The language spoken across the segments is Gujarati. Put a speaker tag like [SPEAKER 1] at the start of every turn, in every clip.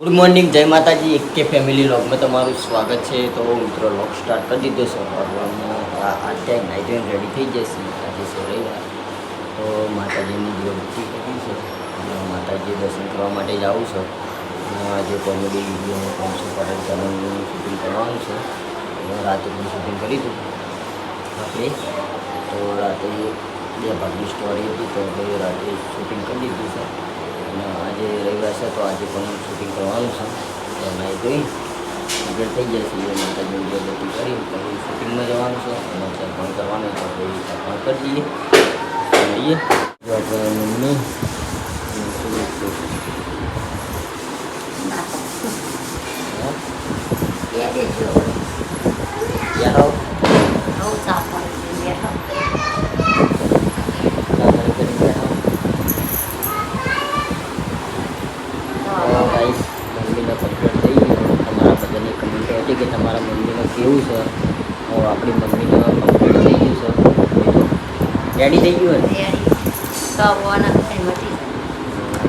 [SPEAKER 1] ગુડ મોર્નિંગ, જય માતાજી. એક કે ફેમિલી વ્લોગમાં તમારું સ્વાગત છે. તો મિત્રો વ્લોગ સ્ટાર્ટ કરી દીધો છે. આ ટાઈમ નાઇટ રેડી થઈ જશે. આજે છે રવિવાર, તો માતાજીની દીવડતી કરી છે. માતાજી દર્શન કરવા માટે જાઉં છું. આજે કોમેડી વિડીયો 500 ચેનલનું શૂટિંગ કરવાનું છે. રાતે પણ શૂટિંગ કરી હતું આપણે. તો રાતે 2 ભાગની સ્ટોરી હતી, તો રાતે શૂટિંગ કરી દીધું છે. અને આજે રવિવાર છે, તો આજે પણ શૂટિંગ કરવાનું છે. તો નાઈ જોઈ કમ્પ્લીટ થઈ જશે. માતાજી દીવડતી કરી પછી શૂટિંગમાં જવાનું છે. અને ચા પણ કરવાનું છે, તો એ ચા પણ કરી દઈએ. જો આપણે મમ્મી મમ્મીને કમ્પ્લીટ થઈ ગયું. તમારા બધાની કમેન્ટ હતી કે તમારા મમ્મીને કેવું છે. આપણી મમ્મીને કમ્પ્લીટ થઈ ગયું છે. રેડી થઈ ગયું ને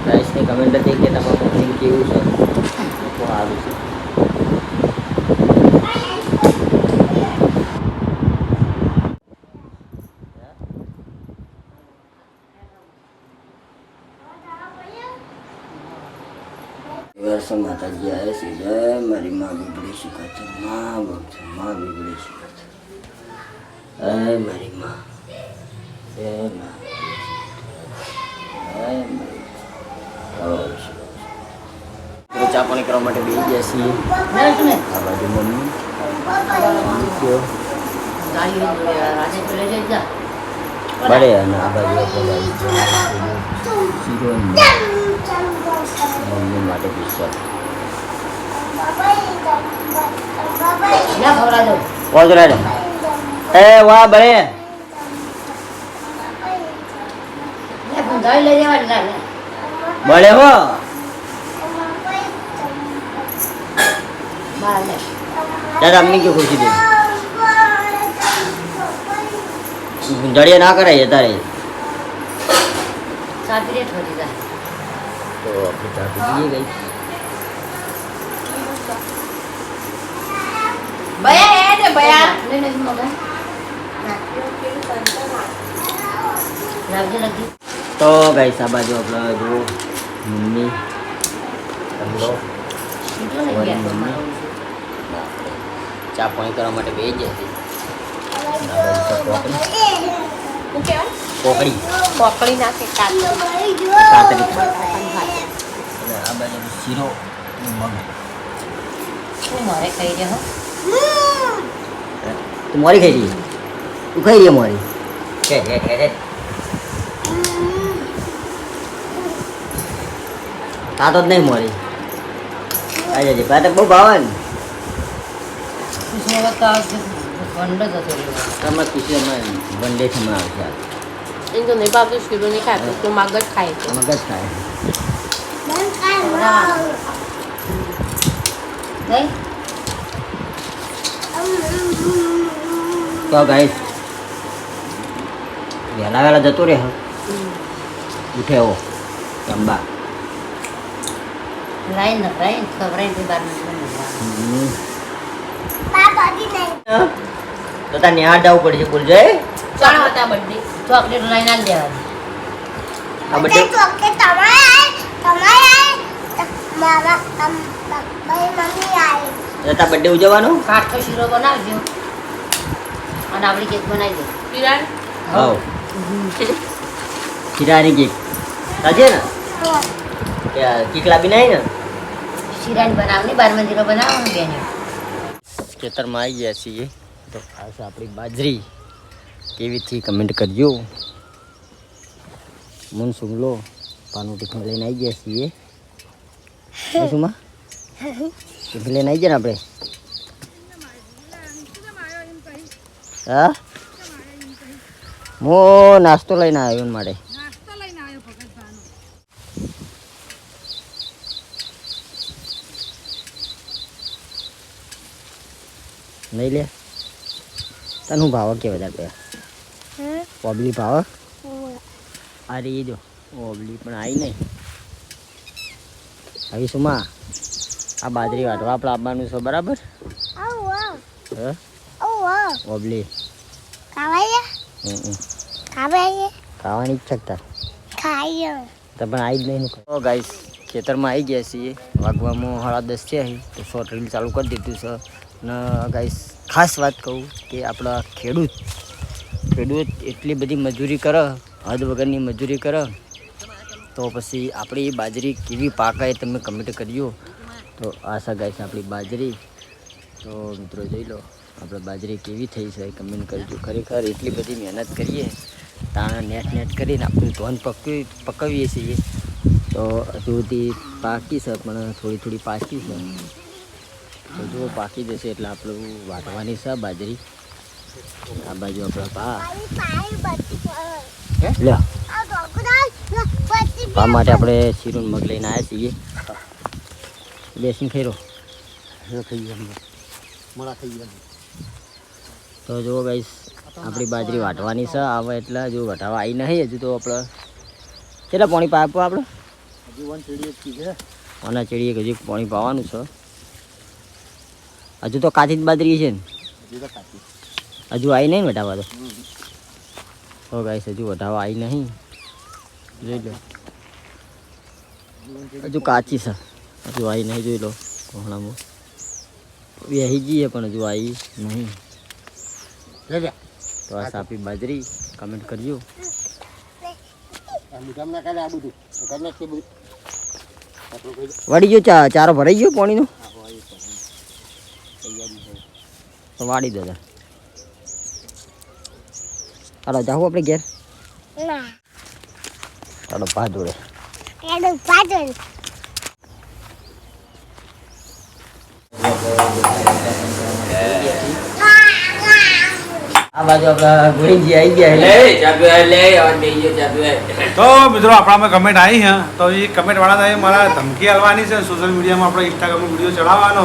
[SPEAKER 1] ગાઈસની કમેન્ટ હતી કે તમારા મમ્મીને કેવું છે. તો સારું છે. વર્ષ માતાજી આવે છે. જય મારી માં બીબડી શીખાશે. માં ભક્ત માં બીબડી શીખાશે. હે મારી માં, હે માં, હે મારી ચા પાણી કરવા માટે બેસી ગયા છીએ. આ બાજુ મમ્મી બળે, અને આ બાજુ શીરો મમ્મી માટે બિસ્કટ પોજરા એ વાહ બળે બળે હો દાદા અમ્મી ક્यों ખુશી દે જડિયા ના કરાય તારે. તો આપણે ચા પી ગઈ. તો ગાઈસ આ બાજુ આપણે જો મમ્મી ચા પાણી કરવા માટે બે જ હતી. કોકડી નાખે કાતરી. આ બાજુ શીરો મગ. તું મોરી ખાઈ રહી? તું ખાઈ રહી મોરી? ખાતો જ નહીં મોરી. આવી જજે પાતક બહુ ભાવે ને. તમારે કિશોરમાં વનડેથી માં આવશે.
[SPEAKER 2] એને તો નહીં ભાવતું, શીરો નહીં ખાતું, તો મગજ ખાય છે.
[SPEAKER 1] મગજ ખાય. તો ગાઈસ વહેલા જતો રહે. ઉઠે એવો ચંબા તો તાર ન્યા જવું પડશે. બોલ જય
[SPEAKER 2] ચોકલેટ લઈને આવી દેવાની.
[SPEAKER 1] આ બર્થડે તાર બર્થડે ઉજવવાનો.
[SPEAKER 2] કાઠો શીરો બનાવજો અને આપણી કેક બનાવી દે. પીરાણ
[SPEAKER 1] હા શીરાની કેક સાચે ને? કેક લાવી નાઈ ને
[SPEAKER 2] શીરાની બનાવની 12 મંદિરો બનાવવાનું બેન.
[SPEAKER 1] ખેતરમાં આવી ગયા છીએ. તો ખાસ આપણી બાજરી કેવી થી કમેન્ટ કરજો. મન સુગલો પાનું ટિફિન લઈને આવી ગયા છીએ. સુમા ટિફિન લઈને આવી ગયા ને આપણે. હા હું નાસ્તો લઈને આવ્યો ને માટે. નહીં લે તને હું ભાવ કે વધારે પે પબ્લિક ભાવ. અરે એ જો ઓબલી પણ આવી નહીં. આવી સુમા આ બાજરી વાટવા આપણે આવવાનું છે બરાબર હે ઓબલી ખાવાની ઈચ્છા તો પણ આવી જ નહીં તો ગાઈસ ખેતરમાં આવી ગયા છીએ વાગવામાં 10:30 છે તો શોર્ટ રીલ ચાલુ કરી દીધું છે અને ગાઈસ ખાસ વાત કહું કે આપણા ખેડૂત એટલી બધી મજૂરી કરે હદ વગરની મજૂરી કરે તો પછી આપણી બાજરી કેવી પાકાય તમે કમેન્ટ કરજો તો આશા ગાઈસ આપણી બાજરી તો મિત્રો જોઈ લો આપણે બાજરી કેવી થઈ છે કમેન્ટ કરજો ખરેખર એટલી બધી મહેનત કરીએ તાણા નેટ કરીને આપણું ધોન પકવીએ છીએ તો હજુ સુધી પાકી છે પણ થોડી પાકી છે તો જો પાકી જશે એટલે આપણું વાટવાની છે બાજરી આ બાજુ આપણા પા માટે આપણે શીરું મગ લઈને આવ્યા છીએ બેસીને ખેરો થઈ ગયા તો જુઓ ગાઈસ આપણી બાજરી વાટવાની છે આવે એટલે જો વટાવા આવી નહીં હજુ તો આપણે કેટલા પાણી પાવું આપણે ઓના ચેડીએ હજુ પાણી પાવાનું છે હજુ તો કાચી જ બાજરી છે ને હજુ આવી નહીં વટાવા તો ગાઈસ હજુ વટાવા આવી નહીં જોઈ લો હજુ કાચી છે હજુ આવી નહીં જોઈ લો કોહણામાં બેસી જઈએ પણ હજુ આવી નહીં તો આ સાપી બાજરી કમેન્ટ કરજો વળી ગયો ચારો ભરાઈ ગયો પાણીનો તો વાળી દો હાલો જાઉં આપણે ઘેર હાલો પા જોડે આ બાજુ આપણા ગોવિંદજી આવી ગયા
[SPEAKER 3] તો મિત્રો આપણામાં કમેન્ટ આવી છે તો એ કમેન્ટ વાળા મારા ધમકી આલવાની છે સોશિયલ મીડિયામાં આપણે ઇન્સ્ટાગ્રામમાં વિડીયો ચડાવવાનો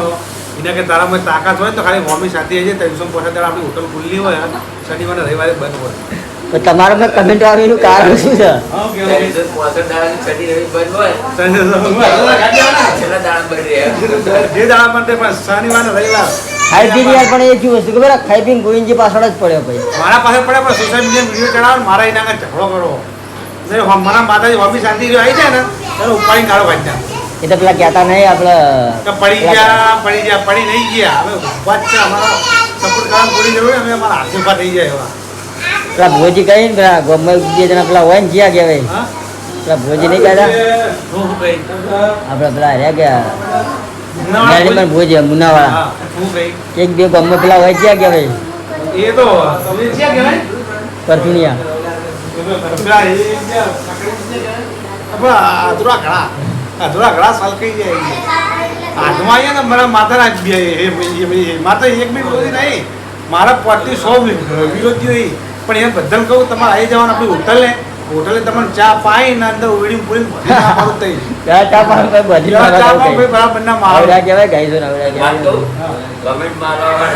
[SPEAKER 3] એના કે તારામાં તાકાત હોય તો ખાલી મમ્મી સાથે આવી જાય 365 દાડા આપણી હોટલ ખુલ્લી હોય શનિવારે રવિવારે બંધ હોય
[SPEAKER 1] તો તમારામાં કમેન્ટ આવવાનું કારણ શું છે
[SPEAKER 3] જે દાડા માટે પણ શનિવારે રવિવાર
[SPEAKER 1] ખાઈ પીને યાર પણ એ શું વસ્તુ ખબર ખાઈ પીને ગોવિંદજી પાછળ જ પડ્યો ભાઈ
[SPEAKER 3] મારા પાસે પડે પણ સોશિયલ મીડિયા વિડીયો ચડાવો મારા એના આગળ ઝઘડો કરો મારા માતાજી મમ્મી શાંતિ આવી જાય ને ત્યારે ઉપાડી કાઢો કાઢ્યા
[SPEAKER 1] એ તો પેલા કહેતા નહીં આપણે
[SPEAKER 3] પડી નહીં ગયા હવે વાત છે અમારો સપોર્ટ કરવા પૂરી જરૂર અમે અમારા હાથ ઉભા થઈ જાય એવા
[SPEAKER 1] પેલા ભોજી કહી ને પેલા ગમે બે જણા પેલા હોય ને જ્યાં કહેવાય પેલા ભોજી નહીં કહેતા આપણે પેલા રહ્યા ગયા ભોજી મુનાવાળા એક બે ગમે પેલા હોય જ્યાં કહેવાય
[SPEAKER 3] એ તો તમે ક્યાં કહેવાય
[SPEAKER 1] પરથુનિયા
[SPEAKER 3] અધૂરા ઘડા સલકાઈ જાય હાથમાં આવીએ ને મારા માતાના માતા એક બી વિરોધી નહીં મારા 100 વિરોધી પણ એમ બધાને કહું તમારે આવી જવાનું આપણી હોટલે તમને ચા પાઈ ને અંદર ઉડી પૂરી બરાબર ના મારો
[SPEAKER 1] કહેવાય ગાઈસો
[SPEAKER 4] કમેન્ટ મારવા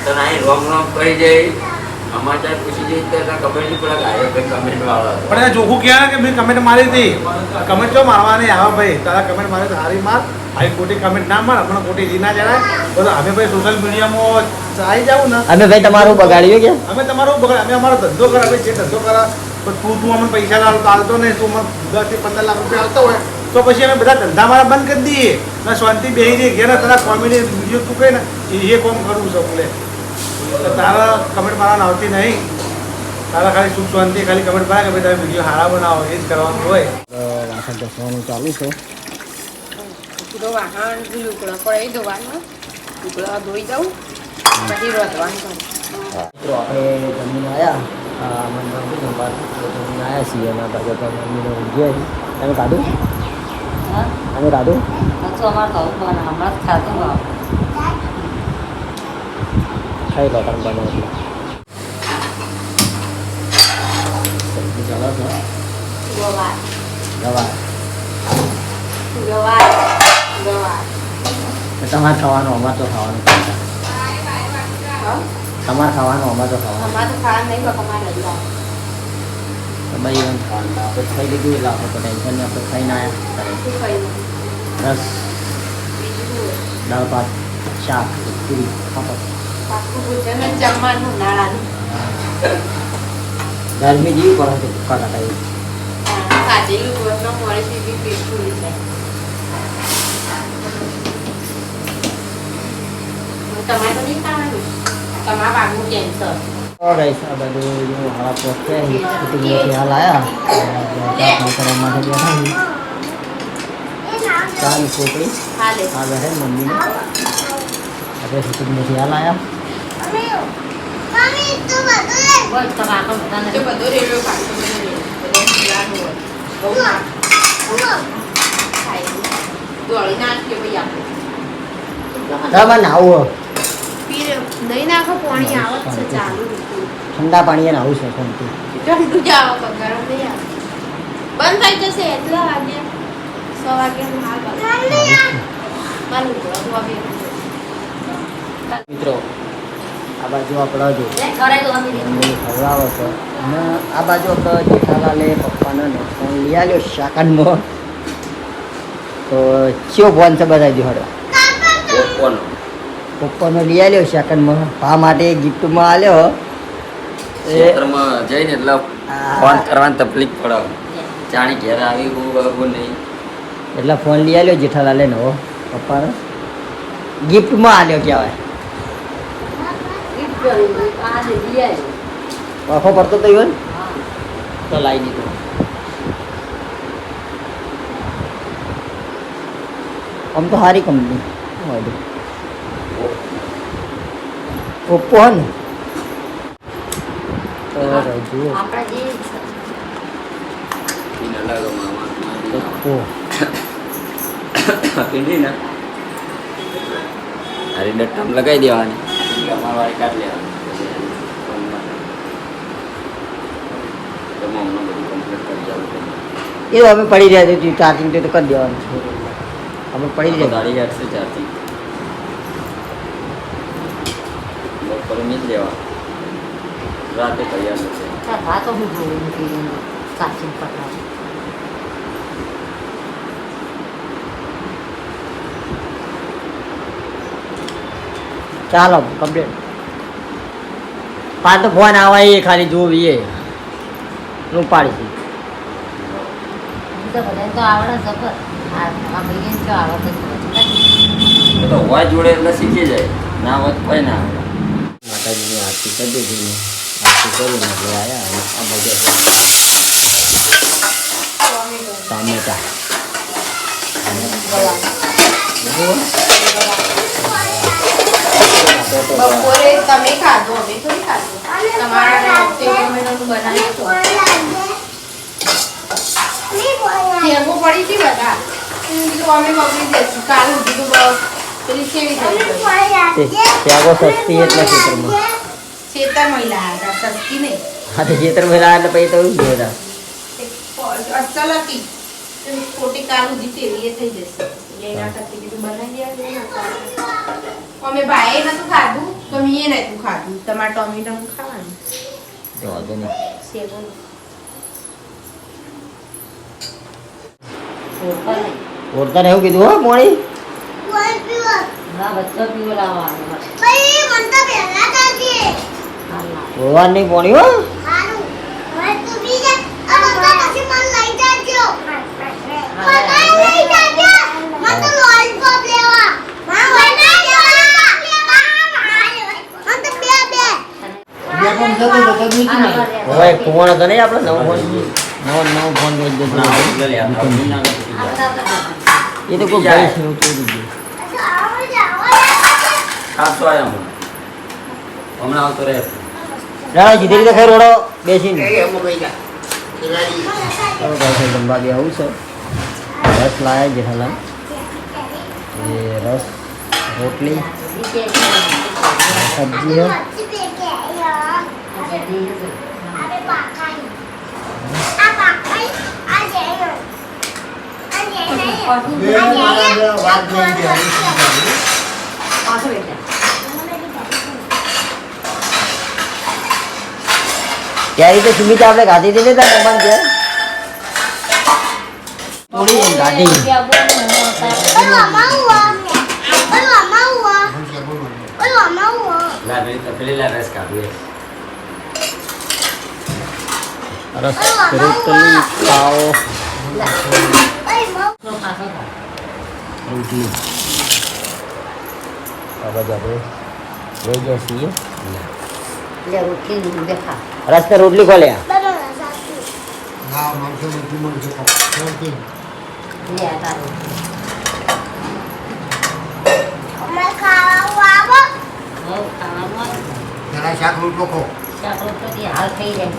[SPEAKER 4] તો નાઈ રોંગ કરી જાય સમાચાર પૂછી જઈ તો કમેન્ટ પેલા ગાયો કમેન્ટ વાળો
[SPEAKER 3] પણ એ જોખું કહે કે મેં કમેન્ટ મારી હતી કમેન્ટ જો મારવાની આવે ભાઈ તારા કમેન્ટ મારે સારી માર આવી ખોટી કમેન્ટ ના માર હમણાં ખોટી જી ના જણાય બધું અમે ભાઈ સોશિયલ મીડિયામાં આવી જાવ ને
[SPEAKER 1] અમે ભાઈ તમારું બગાડ્યું કે
[SPEAKER 3] અમે તમારું બગાડ અમે અમારો ધંધો કરે અમે જે ધંધો કરે તું અમને પૈસા ચાલતો નહીં તું મને 10 થી 15 લાખ રૂપિયા આવતો હોય તો પછી અમે બધા ધંધા મારા બંધ કરી દઈએ ને શાંતિ બેસી જઈએ ઘેર તારા કોમેડી વિડીયો તું કહે ને એ કોમ કરવું છે બોલે તારા કમેન્ટ મારવાના આવતી નહીં તારા ખાલી સુખ શાંતિ ખાલી કમેન્ટ મારે કે ભાઈ તમે વિડીયો સારા બનાવો એ જ કરવાનું હોય
[SPEAKER 1] વાસણ ઘસવાનું ચાલુ છે
[SPEAKER 2] વાહન લુકડા પડે ધોવાનું લુકડા ધોઈ દઉં પછી રોધવાનું
[SPEAKER 1] મિત્રો આપણે જમીન આવ્યા જમીન આવ્યા છીએ એના બાજુ મમ્મીને ઊંઘી તમે કાઢું તમે કાઢું
[SPEAKER 2] અમારે તો હમણાં જ ખાતું
[SPEAKER 1] ખાઈ લો તમે બને એટલે સબ્જી ચાલો છો ગવાર તમારે ખાવાનું અમારે તો ખાવાનું તમારે ખાવાનું અમારે તો ખાવાનું ભાઈ એમ ખાવાનું આપણે ખાઈ લીધું એટલે આપણે તો ટેન્શન નહીં આપણે ખાઈને આવ્યા રસ દાળ ભાત શાક પૂરી પાપડ
[SPEAKER 2] પાકું ભોજન જ જમવાનું ઉનાળાનું.
[SPEAKER 1] ગરમી જેવી પડે છે ભૂકા કાઢા એવી.
[SPEAKER 2] કાઢેલું ગોળનો મળે છે એવી પેટ ફૂલી જાય. તમારે તો નહીં ખાવાનું. તમારા બાળનું કેન્સર.
[SPEAKER 1] ગાઈસ આ બધું જો હાલા પોસ્ટ છે શૂટિંગમાંથી હાલ આવ્યા કરવા માટે બેઠા છીએ. ચાની છોકરી
[SPEAKER 2] હાલે.
[SPEAKER 1] આ બેઠે મમ્મીને આપણે શૂટિંગમાંથી હાલ આવ્યા.
[SPEAKER 2] બોલ તમારા પણ બધા નથી. બધો રેલવે પાછો બધો પીવાનું હોય. બહુ ના ખાય. દોડી નાખીએ ભાઈ આપણે.
[SPEAKER 1] તમારે નાવું
[SPEAKER 2] નહીં નાખો પાણી આવત છે ચાલુ.
[SPEAKER 1] ઠંડા પાણીએ નાવું છે ફોનથી.
[SPEAKER 2] ઠંડુ જ આવે પણ ગરમ નહીં આવે. બંધ થઈ જશે એટલા વાગ્યા 6 વાગ્યાનું હાલ મારું ઘોડો બી
[SPEAKER 1] મિત્રો આ બાજુ આપણે જો
[SPEAKER 2] કરાય તો અમે
[SPEAKER 1] મમ્મી ખવડાવો છે અને આ બાજુ આપણે જેઠાલાલે પપ્પાને ફોન લઈ આવ્યો શાકનમાં તો ચિયો ફોન છે બધા જો હડો
[SPEAKER 4] ઓપ્પોનો.
[SPEAKER 1] પપ્પાનો લઈ આવ્યો શાકનમાં પા માટે ગિફ્ટમાં આવ્યો એ
[SPEAKER 4] ક્ષેત્રમાં જઈને એટલે ફોન કરવાની તકલીફ પડે. જાણી ઘેર આવી બહુ નહીં.
[SPEAKER 1] એટલે ફોન લઈ આવ્યો જેઠાલાલે નવો પપ્પાનો ગિફ્ટમાં આવ્યો કહેવાય આખો પડતો તો ઈવન તો લાવી દીધો આમ તો સારી કંપની ઓપ્પો હે ને તો જુઓ
[SPEAKER 2] આપણા જે
[SPEAKER 4] એને અલગ મામા
[SPEAKER 1] ઓપ્પો
[SPEAKER 4] પીંડી ને હારી ડટ્ટામ લગાવી દેવાની અમારે વાળી કાઢી લેવાની તમે હમણાં બધું કમ્પ્લીટ કરી જાવ
[SPEAKER 1] એ તો અમે પડી રહ્યા છીએ ચાર્જિંગ તો કરી દેવાનું છે અમે પડી રહ્યા
[SPEAKER 4] ગાડી હેઠશે ચારથી બપોરે મિલ દેવા રાતે તૈયાર થશે
[SPEAKER 2] આ તો હું જોઉં નથી સાચી પકડા
[SPEAKER 1] ચાલો કમ્પ્લીટ પાંચ તો ફોન આવા એ ખાલી જોવી એ હું પાડીશ
[SPEAKER 2] તો બધાને તો આવડે જબર આ ભાઈને તો આવડે
[SPEAKER 4] એ તો હોય જોડે એટલે શીખી જાય ના હોય તો કોઈ ના આવડે
[SPEAKER 1] માતાજીની આરતી કરી દીધી આરતી કરીને એટલે આવ્યા અને આ બધે ટામેટા
[SPEAKER 2] બપોરે તમે ખાધો અમે થોડી ખાધું તમારા ટમેટાનું બનાવ્યું તો શેરવું પડી હતી બધા તો અમે બગડી જઈશું કાલ સુધી તો પેલી કેવી થઈ
[SPEAKER 1] ત્યાગો સસ્તી એટલે ખેતરમાં
[SPEAKER 2] શેતર મહિલા હતા સસ્તી નહીં
[SPEAKER 1] હા તો ખેતર મેળા એટલે પછી તો એવું જ જોયેલા
[SPEAKER 2] અસલ હતી ખોટી કાલ સુધી તેવી એ થઈ જશે એના કરતી કીધું બનાવી દેવાનું અમે ભાઈએ નતું ખાધું તો મેં નતું ખાધું તમારે ટોમેટો ખાવાનું
[SPEAKER 1] તો વાંધો નહીં
[SPEAKER 2] સેવન
[SPEAKER 1] ઓળતા એવું કીધું હો મોણી
[SPEAKER 2] ના બચ્ચો પીવો લાવવાનો
[SPEAKER 1] ભગવાન નહીં પોણી હો હવે ફોન હતો નહીં આપણે નવો ફોન લઈ દીધો એ તો કોઈ ભાઈ છે એવું કહી દીધું
[SPEAKER 4] ખાસો આવ્યા હું હમણાં આવતો રહે
[SPEAKER 1] રાણા સીધી રીતે ખરો રોડો બેસીને જમવા બી આવું છે રસ લાયા જેઠાલાલ એ રસ રોટલી સબ્જી ત્યારે તો સુમિત આપણે ગાધી દીધી તા મમ્મા છે થોડી ગાધી
[SPEAKER 4] પેલા રસ કાઢીએ
[SPEAKER 1] રસ રોટલી ખાઓ રોટલી આ બધા આપણે લઈ ગયા છીએ રસ पे रोटली खा लिया
[SPEAKER 3] હા માણસો નથી મળશે જરા શાક રોટલો ખો
[SPEAKER 5] હાલ થઈ જાય